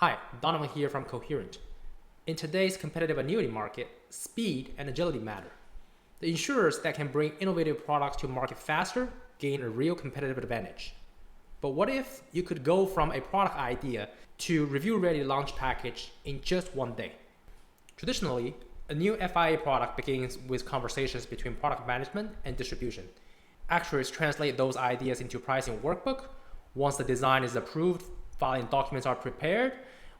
Hi, Donovan here from Coherent. In today's competitive annuity market, speed and agility matter. The insurers that can bring innovative products to market faster gain a real competitive advantage. But what if you could go from a product idea to review-ready launch package in just one day? Traditionally, a new FIA product begins with conversations between product management and distribution. Actuaries translate those ideas into pricing workbook. Once the design is approved, filing documents are prepared,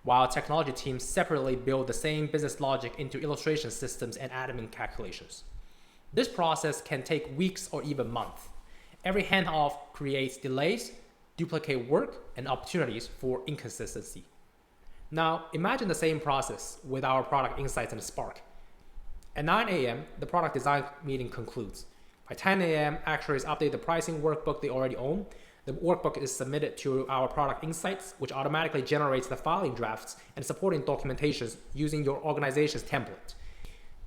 while technology teams separately build the same business logic into illustration systems and admin calculations. This process can take weeks or even months. Every handoff creates delays, duplicate work, and opportunities for inconsistency. Now, imagine the same process with our product insights and Spark. At 9 a.m., the product design meeting concludes. By 10 a.m., actuaries update the pricing workbook they already own. The workbook is submitted to our product insights, which automatically generates the filing drafts and supporting documentations using your organization's template.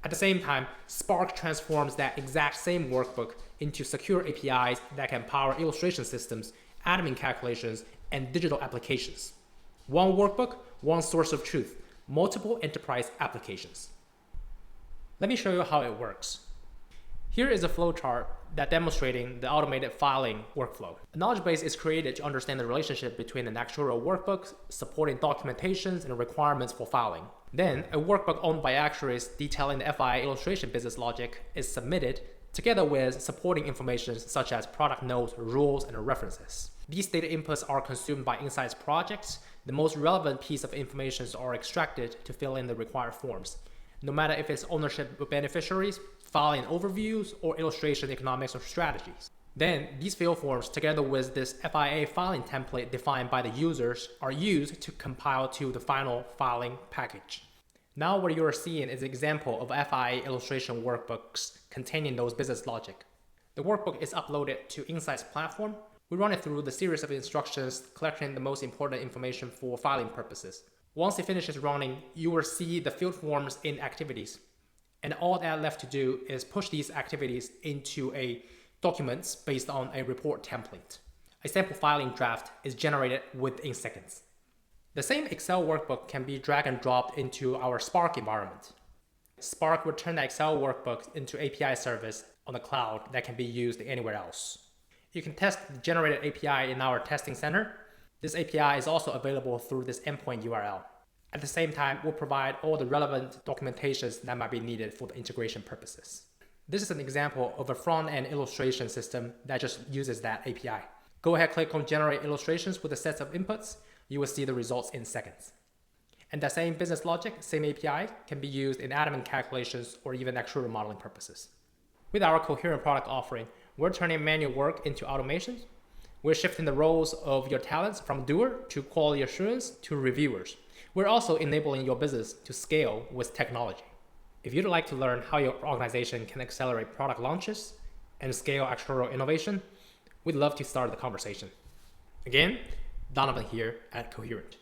At the same time, Spark transforms that exact same workbook into secure APIs that can power illustration systems, admin calculations, and digital applications. One workbook, one source of truth, multiple enterprise applications. Let me show you how it works. Here is a flowchart that demonstrating the automated filing workflow. A knowledge base is created to understand the relationship between an actuarial workbook, supporting documentations and requirements for filing. Then, a workbook owned by actuaries detailing the FIA illustration business logic is submitted together with supporting information such as product notes, rules, and references. These data inputs are consumed by Insights projects. The most relevant piece of information are extracted to fill in the required forms. No matter if it's ownership of beneficiaries, filing overviews, or illustration economics or strategies. Then, these field forms, together with this FIA filing template defined by the users, are used to compile to the final filing package. Now what you are seeing is an example of FIA illustration workbooks containing those business logic. The workbook is uploaded to Insights platform. We run it through the series of instructions, collecting the most important information for filing purposes. Once it finishes running, you will see the field forms in Activities. And all that left to do is push these activities into a documents based on a report template. A sample filing draft is generated within seconds. The same Excel workbook can be drag and dropped into our Spark environment. Spark will turn the Excel workbook into API service on the cloud that can be used anywhere else. You can test the generated API in our testing center. This API is also available through this endpoint URL. At the same time, we'll provide all the relevant documentations that might be needed for the integration purposes. This is an example of a front-end illustration system that just uses that API. Go ahead, click on Generate Illustrations with a set of inputs. You will see the results in seconds. And that same business logic, same API, can be used in admin calculations or even actuarial modeling purposes. With our Coherent product offering, we're turning manual work into automation. We're shifting the roles of your talents from doer to quality assurance to reviewers. We're also enabling your business to scale with technology. If you'd like to learn how your organization can accelerate product launches and scale actuarial innovation, we'd love to start the conversation. Again, Donovan here at Coherent.